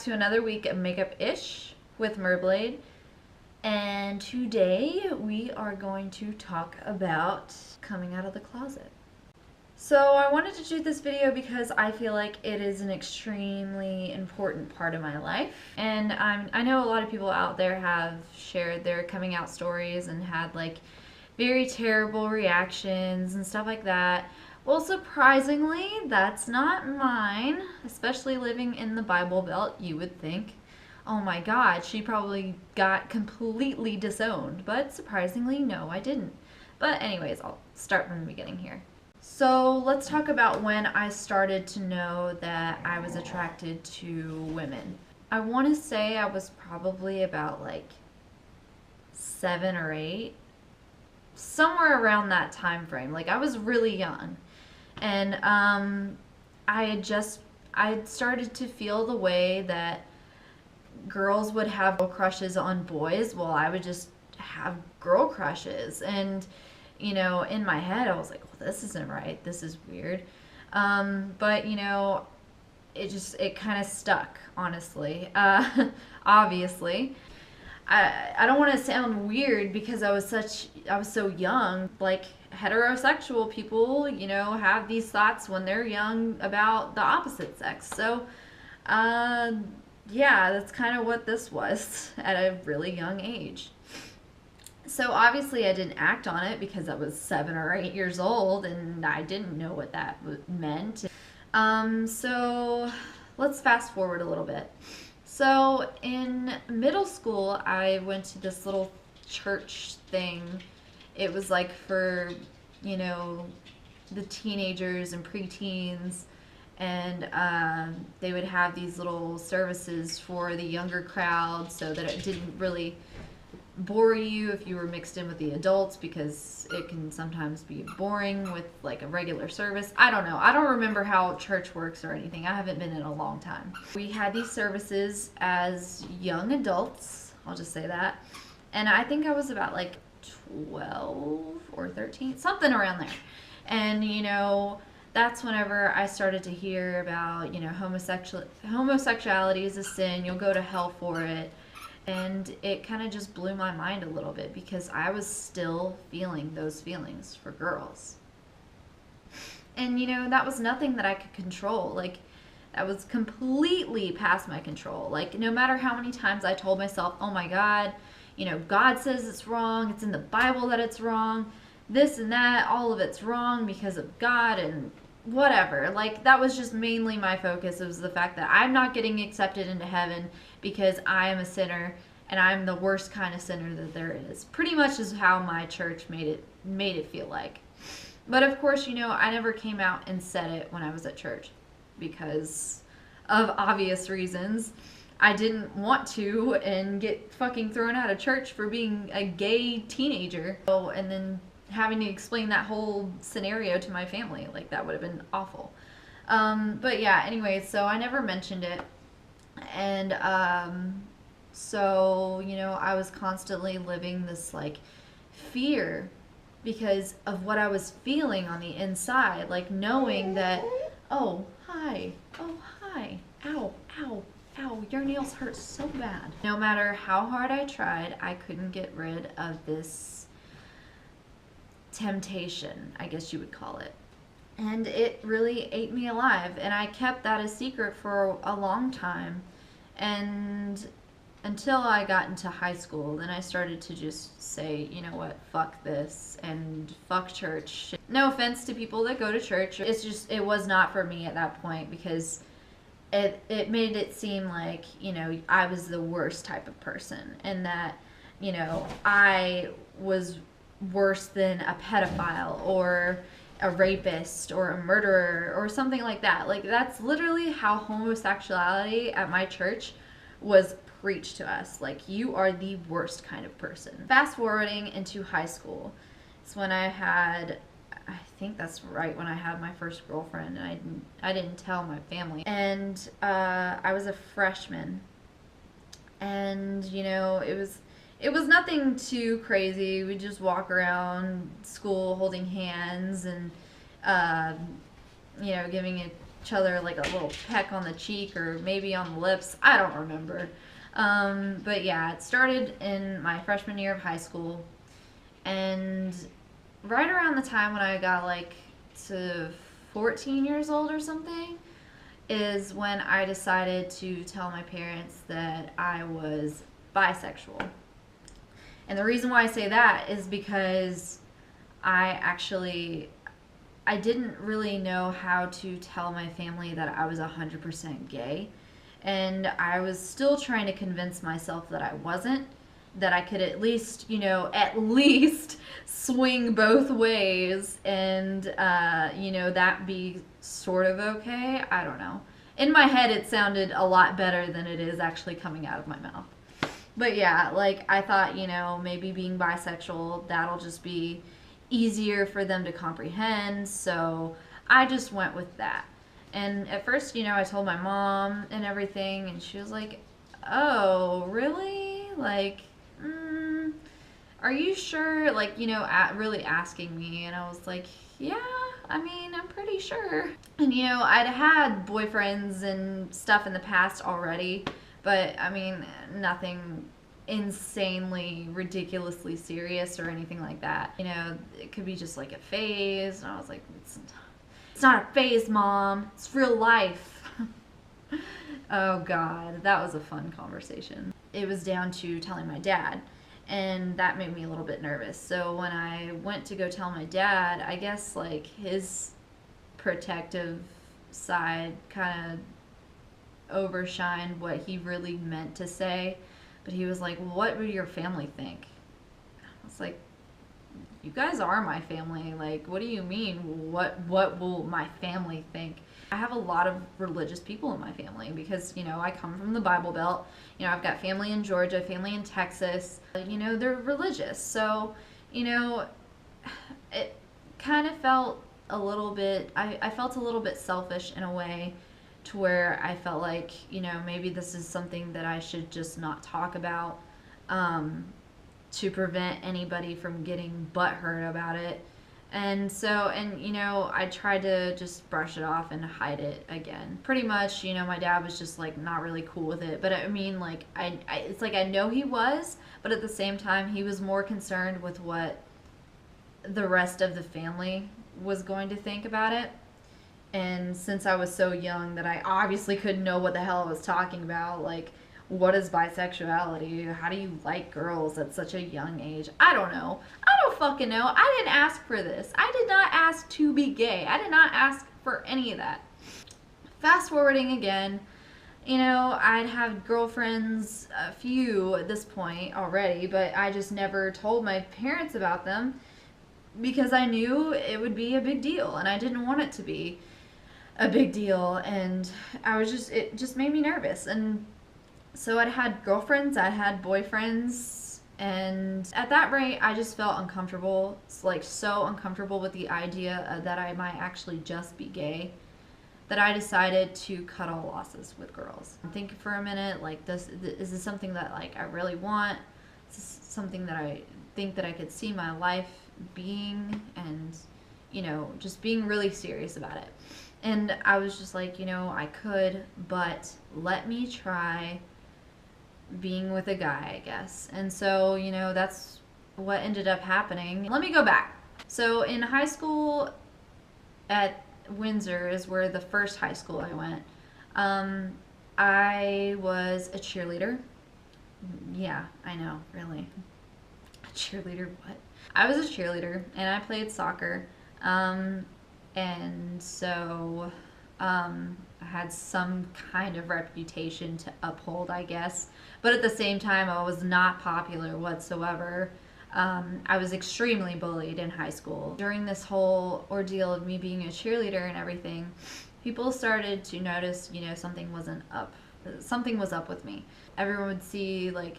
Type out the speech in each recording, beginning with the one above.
to another week of Makeup-ish with Merblade. And today we are going to talk about coming out of the closet. So I wanted to do this video because I feel like it is an extremely important part of my life. And I know a lot of people out there have shared their coming out stories and had like very terrible reactions and stuff like that. Well, surprisingly, that's not mine, especially living in the Bible Belt. You would think, oh my God, she probably got completely disowned. But surprisingly, no, I didn't. But anyways, I'll start from the beginning here. So let's talk about when I started to know that I was attracted to women. I want to say I was probably about like 7 or 8, somewhere around that time frame. Like I was really young, and I started to feel the way that girls would have crushes on boys. Well, I would just have girl crushes, and you know, in my head I was like, well, this isn't right, this is weird. But you know, it kind of stuck, honestly. Obviously I don't want to sound weird because I was so young. Like heterosexual people, you know, have these thoughts when they're young about the opposite sex. So yeah, that's kind of what this was at a really young age. So obviously I didn't act on it because I was 7 or 8 years old and I didn't know what that meant. So let's fast forward a little bit. So in middle school, I went to this little church thing. It was like for, you know, the teenagers and preteens, and they would have these little services for the younger crowd so that it didn't really bore you if you were mixed in with the adults, because it can sometimes be boring with like a regular service. I don't know. I don't remember how church works or anything. I haven't been in a long time. We had these services as young adults, I'll just say that. And I think I was about like 12 or 13, something around there. And you know, that's whenever I started to hear about, you know, homosexuality is a sin, you'll go to hell for it. And it kind of just blew my mind a little bit because I was still feeling those feelings for girls. And you know, that was nothing that I could control. Like, that was completely past my control. Like, no matter how many times I told myself, oh my God, you know, God says it's wrong, it's in the Bible that it's wrong, this and that, all of it's wrong because of God and whatever. Like, that was just mainly my focus. It was the fact that I'm not getting accepted into heaven because I am a sinner and I'm the worst kind of sinner that there is. Pretty much is how my church made it feel like. But of course, you know, I never came out and said it when I was at church because of obvious reasons. I didn't want to and get fucking thrown out of church for being a gay teenager. Oh, and then having to explain that whole scenario to my family, like that would have been awful. But yeah, anyway, so I never mentioned it. And so, you know, I was constantly living this like fear because of what I was feeling on the inside, like knowing that, oh, hi, ow, ow, ow, your nails hurt so bad. No matter how hard I tried, I couldn't get rid of this temptation, I guess you would call it. And it really ate me alive, and I kept that a secret for a long time. And until I got into high school, then I started to just say, you know what, fuck this and fuck church. No offense to people that go to church, it's just, it was not for me at that point because it made it seem like, you know, I was the worst type of person and that, you know, I was worse than a pedophile or a rapist or a murderer or something like that. Like, that's literally how homosexuality at my church was preached to us. Like, you are the worst kind of person. Fast forwarding into high school, it's when I think that's right when I had my first girlfriend, and I didn't tell my family. And I was a freshman, and you know, it was nothing too crazy. We just walk around school holding hands and you know, giving each other like a little peck on the cheek or maybe on the lips. I don't remember. But yeah, it started in my freshman year of high school. And right around the time when I got like to 14 years old or something is when I decided to tell my parents that I was bisexual. And the reason why I say that is because I didn't really know how to tell my family that I was 100% gay. And I was still trying to convince myself that I wasn't, that I could at least, at least swing both ways and, that be sort of okay. I don't know. In my head, it sounded a lot better than it is actually coming out of my mouth. But yeah, like I thought, maybe being bisexual, that'll just be easier for them to comprehend. So I just went with that. And at first, I told my mom and everything, and she was like, "Oh, really? Like, are you sure?" Like, really asking me. And I was like, "Yeah, I mean, I'm pretty sure." And, I'd had boyfriends and stuff in the past already, but I mean, nothing insanely, ridiculously serious or anything like that. It could be just like a phase. And I was like, it's not a phase, Mom. It's real life. Oh, God. That was a fun conversation. It was down to telling my dad, and that made me a little bit nervous. So when I went to go tell my dad, I guess, like, his protective side kind of overshined what he really meant to say. But he was like, "Well, what would your family think?" I was like, "You guys are my family. Like, what do you mean? What will my family think?" I have a lot of religious people in my family because, I come from the Bible Belt. I've got family in Georgia, family in Texas. They're religious. So, it kind of felt a little bit, I felt a little bit selfish in a way, to where I felt like, maybe this is something that I should just not talk about, to prevent anybody from getting butthurt about it. And so, I tried to just brush it off and hide it again. Pretty much, my dad was just like not really cool with it. But I mean, like, it's like I know he was, but at the same time, he was more concerned with what the rest of the family was going to think about it. And since I was so young that I obviously couldn't know what the hell I was talking about, like, what is bisexuality? How do you like girls at such a young age? I don't know. I don't fucking know. I didn't ask for this. I did not ask to be gay. I did not ask for any of that. Fast forwarding again, I'd have girlfriends, a few at this point already, but I just never told my parents about them because I knew it would be a big deal, and I didn't want it to be a big deal, and it just made me nervous. And so I'd had girlfriends, I'd had boyfriends, and at that rate I just felt uncomfortable, like so uncomfortable with the idea that I might actually just be gay, that I decided to cut all losses with girls. I'm thinking for a minute, like, is this something that, like, I really want? Is this something that I think that I could see my life being, and just being really serious about it. And I was just like, I could, but let me try being with a guy, I guess. And so, that's what ended up happening. Let me go back. So in high school at Windsor is where the first high school I went. I was a cheerleader. Yeah, I know, really. A cheerleader, what? I was a cheerleader, and I played soccer. And so I had some kind of reputation to uphold, I guess. But at the same time, I was not popular whatsoever. I was extremely bullied in high school. During this whole ordeal of me being a cheerleader and everything, people started to notice, something wasn't up. Something was up with me. Everyone would see, like,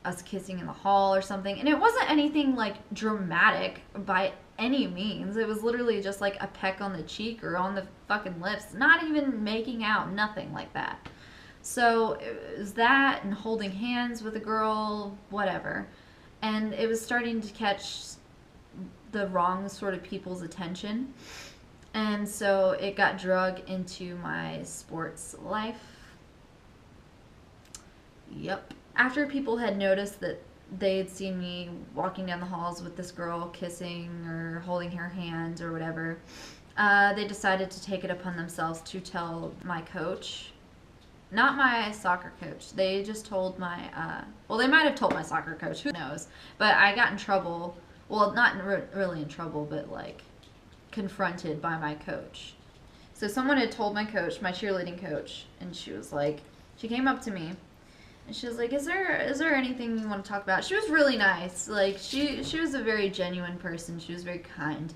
us kissing in the hall or something. And it wasn't anything, like, dramatic by any means. It was literally just, like, a peck on the cheek or on the fucking lips. Not even making out. Nothing like that. So it was that and holding hands with a girl, whatever. And it was starting to catch the wrong sort of people's attention. And so it got drug into my sports life. Yep. After people had noticed that they had seen me walking down the halls with this girl, kissing or holding her hand or whatever, they decided to take it upon themselves to tell my coach. Not my soccer coach. They just told my, well, they might have told my soccer coach, who knows. But I got in trouble. Well, not really in trouble, but like confronted by my coach. So someone had told my coach, my cheerleading coach, and she was like, she came up to me and she was like, is there anything you want to talk about? She was really nice. Like she was a very genuine person. She was very kind.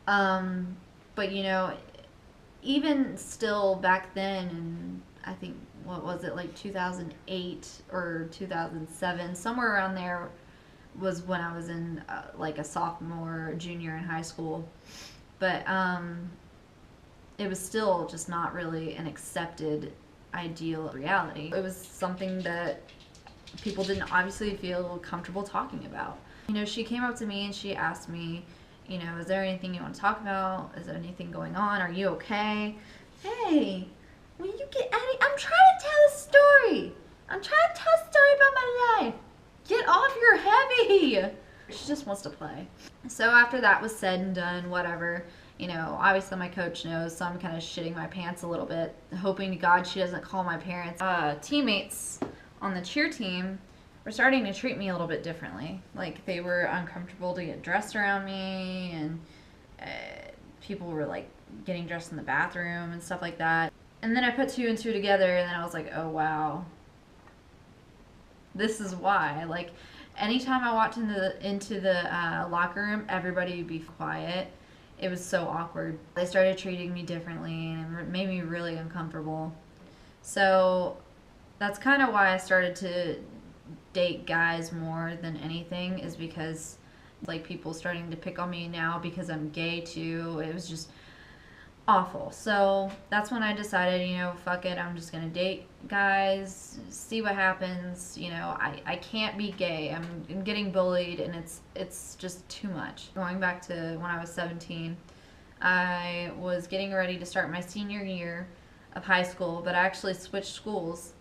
But you know, even still back then, and I think, what was it, like 2008 or 2007, somewhere around there was when I was in like a sophomore, junior in high school. But it was still just not really an accepted ideal reality. It was something that people didn't obviously feel comfortable talking about. You know, she came up to me and she asked me, you know, is there anything you want to talk about? Is there anything going on? Are you okay? Hey, will you get out of... I'm trying to tell a story. I'm trying to tell a story about my life. Get off, you're heavy. She just wants to play. So after that was said and done, whatever, you know, obviously my coach knows, so I'm kind of shitting my pants a little bit, hoping to God she doesn't call my parents. Teammates on the cheer team were starting to treat me a little bit differently. Like, they were uncomfortable to get dressed around me, and people were like getting dressed in the bathroom and stuff like that. And then I put two and two together, and then I was like, oh wow, this is why. Like, anytime I walked into the locker room, everybody would be quiet. It was so awkward. They started treating me differently, and it made me really uncomfortable. So that's kind of why I started to date guys more than anything, is because like people starting to pick on me now because I'm gay too. It was just awful. So that's when I decided, you know, fuck it, I'm just gonna date guys, see what happens. You know, I can't be gay. I'm getting bullied, and it's just too much. Going back to when I was 17, I was getting ready to start my senior year of high school, but I actually switched schools.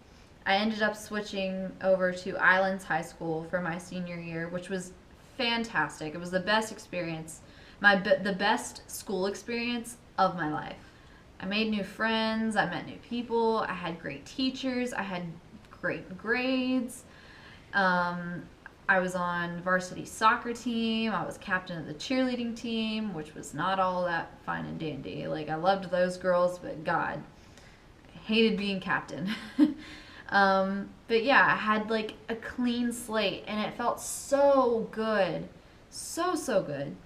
I ended up switching over to Islands High School for my senior year, which was fantastic. It was the best experience, the best school experience of my life. I made new friends, I met new people, I had great teachers, I had great grades. I was on varsity soccer team, I was captain of the cheerleading team, which was not all that fine and dandy. Like, I loved those girls, but God, I hated being captain. But yeah, I had like a clean slate, and it felt so good, so good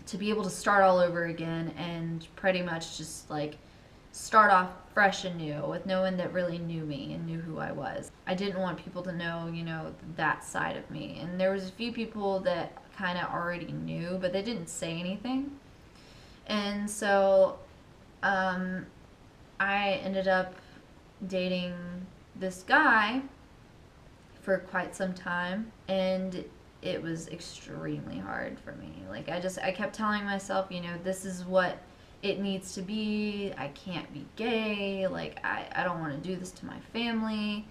to be able to start all over again and pretty much just like start off fresh and new with no one that really knew me and knew who I was. I didn't want people to know, you know, that side of me. And there was a few people that kind of already knew, but they didn't say anything. And so I ended up dating this guy for quite some time, and it was extremely hard for me. Like, I kept telling myself, you know, this is what it needs to be. I can't be gay. Like, I don't want to do this to my family.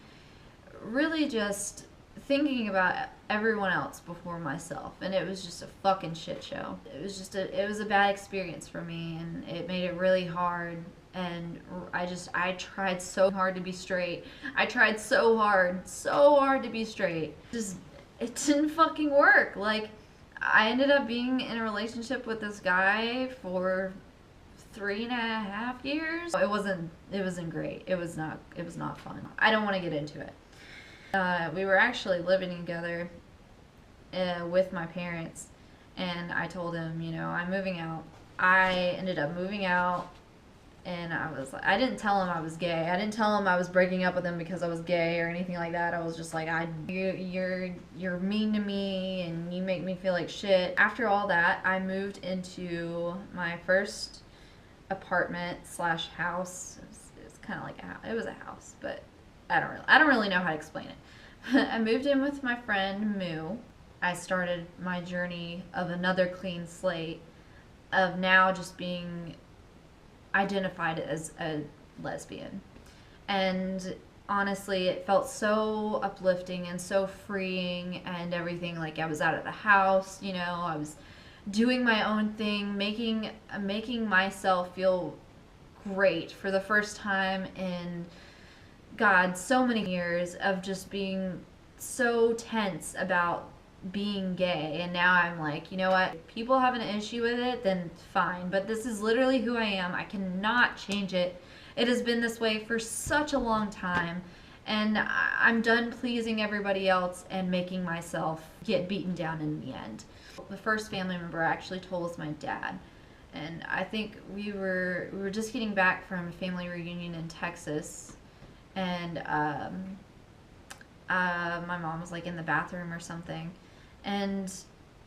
Really just thinking about everyone else before myself, and it was just a fucking shit show. It was a bad experience for me, and it made it really hard. And I tried so hard to be straight. I tried so hard to be straight. It didn't fucking work. Like, I ended up being in a relationship with this guy for 3.5 years. It wasn't great. It was not fun. I don't want to get into it. We were actually living together with my parents, and I told him, you know, I'm moving out. I ended up moving out. And I didn't tell him I was gay. I didn't tell him I was breaking up with him because I was gay or anything like that. I was just like, you're mean to me and you make me feel like shit. After all that, I moved into my first apartment slash house. It was kind of like it was a house, but I don't really know how to explain it. I moved in with my friend Moo. I started my journey of another clean slate, of now just being identified as a lesbian. And honestly, it felt so uplifting and so freeing and everything. Like, I was out of the house, you know, I was doing my own thing, making myself feel great for the first time in, God, so many years of just being so tense about being gay. And now I'm like, you know what? If people have an issue with it, then fine. But this is literally who I am. I cannot change it. It has been this way for such a long time. And I'm done pleasing everybody else and making myself get beaten down in the end. The first family member I actually told was my dad. And I think we were just getting back from a family reunion in Texas. And my mom was like in the bathroom or something. And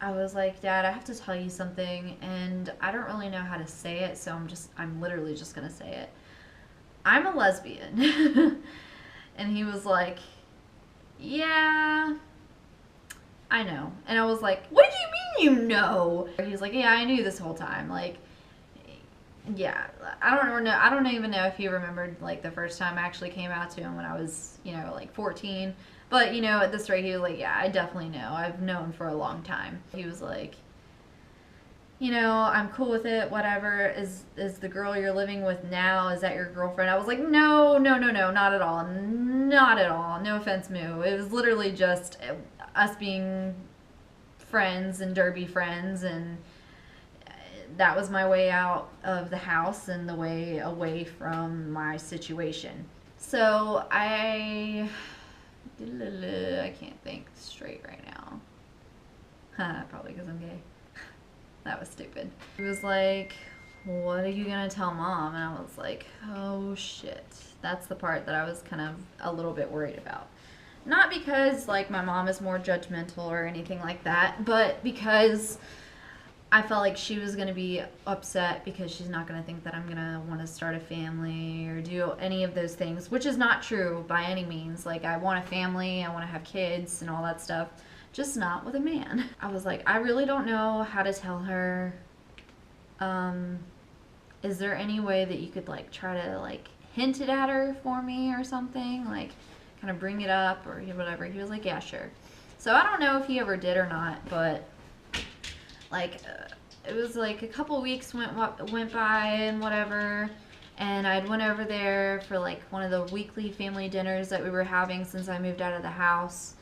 I was like, Dad, I have to tell you something, and I don't really know how to say it, so I'm literally just gonna say it. I'm a lesbian. And he was like, yeah, I know. And I was like, what do you mean you know? He's like, yeah, I knew this whole time. Like, yeah, I don't even know if he remembered like the first time I actually came out to him when I was, you know, like 14. But, you know, at this rate, he was like, yeah, I definitely know. I've known for a long time. He was like, you know, I'm cool with it, whatever. Is the girl you're living with now, is that your girlfriend? I was like, no, not at all. Not at all. No offense, Moo. It was literally just us being friends and derby friends, and that was my way out of the house and the way away from my situation. So I can't think straight right now. Probably because I'm gay. That was stupid. He was like, what are you gonna tell Mom? And I was like, oh shit. That's the part that I was kind of a little bit worried about. Not because like my mom is more judgmental or anything like that, but because I felt like she was going to be upset because she's not going to think that I'm going to want to start a family or do any of those things, which is not true by any means. Like, I want a family, I want to have kids and all that stuff, just not with a man. I was like, I really don't know how to tell her. Is there any way that you could like try to like hint it at her for me or something? Like, kind of bring it up or whatever. He was like, yeah, sure. So I don't know if he ever did or not, but like it was like a couple weeks went by and whatever, and I'd went over there for like one of the weekly family dinners that we were having since I moved out of the house,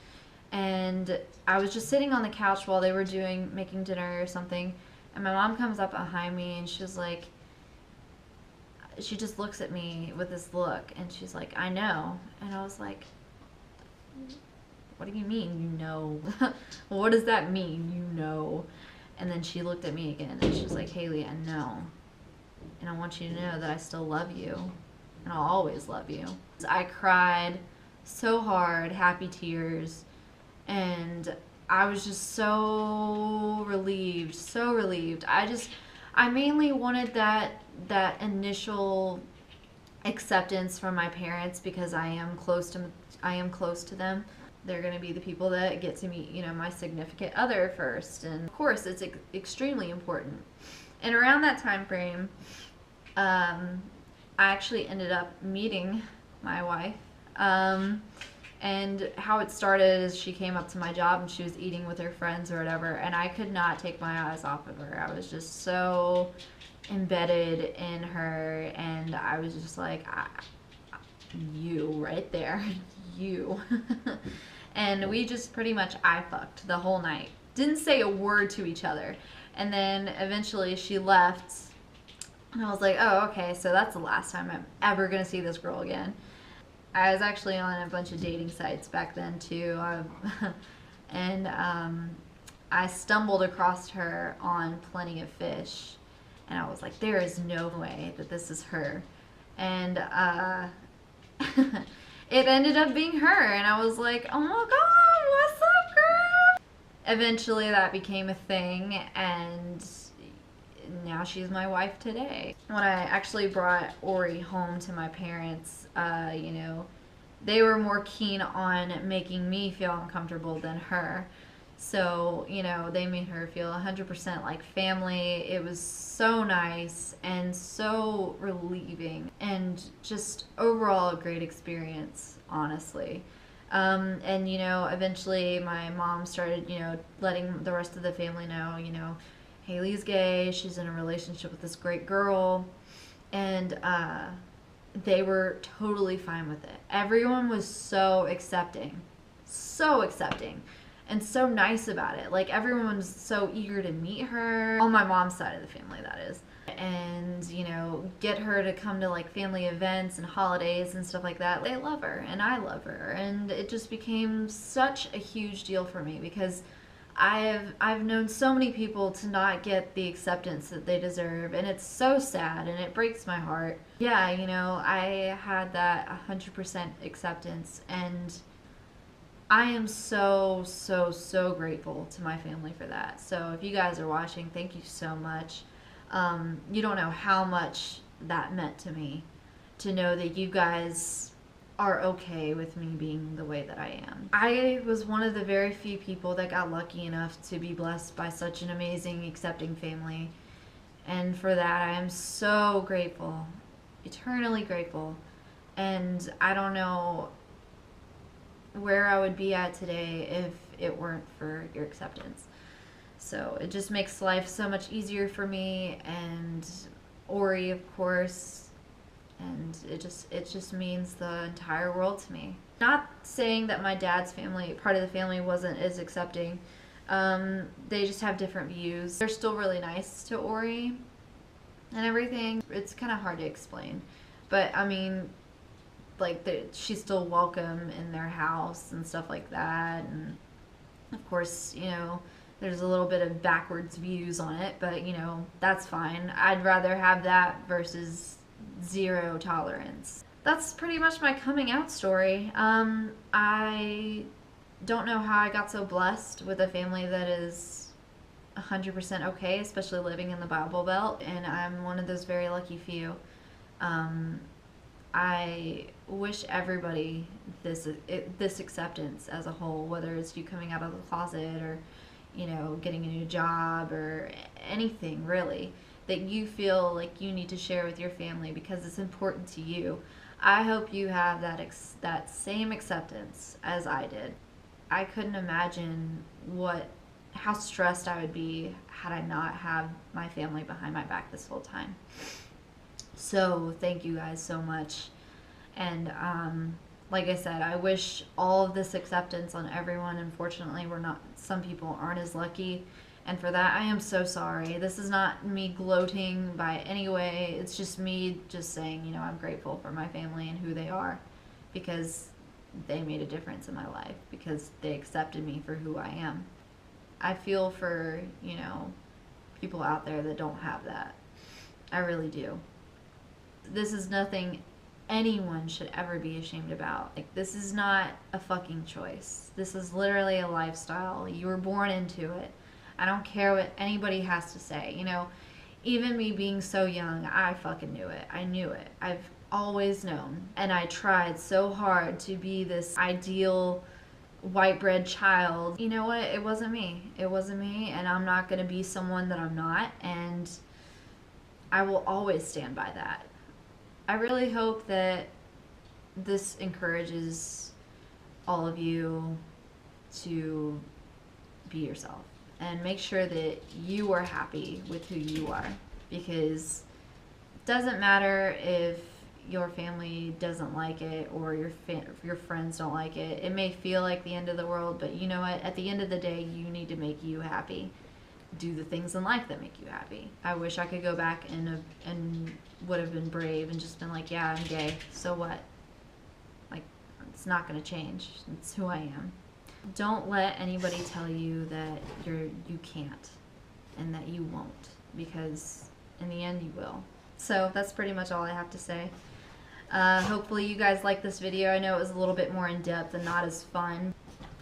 and I was just sitting on the couch while they were making dinner or something, and my mom comes up behind me and she's like, she just looks at me with this look and she's like, I know. And I was like, what do you mean you know? What does that mean, you know? And then she looked at me again and she was like, Haley, I know. And I want you to know that I still love you. And I'll always love you. I cried so hard, happy tears. And I was just so relieved, so relieved. I mainly wanted that initial acceptance from my parents because I am close to them. They're going to be the people that get to meet, you know, my significant other first. And of course, it's extremely important. And around that time frame, I actually ended up meeting my wife. And how it started is she came up to my job and she was eating with her friends or whatever. And I could not take my eyes off of her. I was just so embedded in her. And I was just like, you right there. You. And we just pretty much eye-fucked the whole night. Didn't say a word to each other. And then eventually she left. And I was like, oh, okay, so that's the last time I'm ever going to see this girl again. I was actually on a bunch of dating sites back then, too. And I stumbled across her on Plenty of Fish. And I was like, there is no way that this is her. And it ended up being her, and I was like, oh my god, what's up, girl? Eventually that became a thing, and now she's my wife today. When I actually brought Ori home to my parents, you know, they were more keen on making me feel uncomfortable than her. So, you know, they made her feel 100% like family. It was so nice and so relieving and just overall a great experience, honestly. And, you know, eventually my mom started, you know, letting the rest of the family know, you know, Haley's gay, she's in a relationship with this great girl. And they were totally fine with it. Everyone was so accepting, and so nice about it. Like, everyone was so eager to meet her, on my mom's side of the family, that is. And, you know, get her to come to like family events and holidays and stuff like that. They love her, and I love her, and it just became such a huge deal for me because I've known so many people to not get the acceptance that they deserve, and it's so sad and it breaks my heart. Yeah, you know, I had that 100% acceptance, and I am so grateful to my family for that. So if you guys are watching, thank you so much. You don't know how much that meant to me to know that you guys are okay with me being the way that I am. I was one of the very few people that got lucky enough to be blessed by such an amazing, accepting family. And for that, I am so grateful, eternally grateful. And I don't know where I would be at today if it weren't for your acceptance. So it just makes life so much easier for me, and Ori, of course, and it just means the entire world to me. Not saying that my dad's family, part of the family, wasn't as accepting. They just have different views. They're still really nice to Ori and everything. It's kind of hard to explain, but I mean, like, she's still welcome in their house and stuff like that. And of course, you know, there's a little bit of backwards views on it, but you know, that's fine. I'd rather have that versus zero tolerance. That's pretty much my coming out story. I don't know how I got so blessed with a family that is 100% okay, especially living in the Bible Belt, and I'm one of those very lucky few. I wish everybody this acceptance as a whole, whether it's you coming out of the closet or, you know, getting a new job or anything really, that you feel like you need to share with your family because it's important to you. I hope you have that same acceptance as I did. I couldn't imagine how stressed I would be had I not had my family behind my back this whole time. So thank you guys so much. And like I said, I wish all of this acceptance on everyone. Unfortunately, some people aren't as lucky. And for that, I am so sorry. This is not me gloating by any way. It's just me just saying, you know, I'm grateful for my family and who they are, because they made a difference in my life, because they accepted me for who I am. I feel for, you know, people out there that don't have that. I really do. This is nothing anyone should ever be ashamed about. Like, this is not a fucking choice. This is literally a lifestyle. You were born into it. I don't care what anybody has to say. You know, even me being so young, I fucking knew it. I knew it. I've always known. And I tried so hard to be this ideal white bread child. You know what? It wasn't me. It wasn't me, and I'm not going to be someone that I'm not, and I will always stand by that. I really hope that this encourages all of you to be yourself and make sure that you are happy with who you are, because it doesn't matter if your family doesn't like it or your friends don't like it. It may feel like the end of the world, but you know what? At the end of the day, you need to make you happy. Do the things in life that make you happy. I wish I could go back and would have been brave and just been like, yeah, I'm gay. So what? Like, it's not going to change. It's who I am. Don't let anybody tell you that you can't and that you won't, because in the end you will. So that's pretty much all I have to say. Hopefully you guys like this video. I know it was a little bit more in depth and not as fun.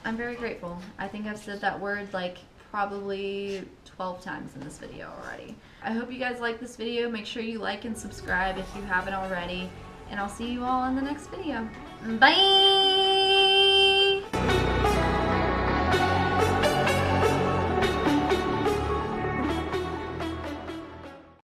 I'm very grateful. I think I've said that word like probably 12 times in this video already. I hope you guys like this video. Make sure you like and subscribe if you haven't already, and I'll see you all in the next video. Bye!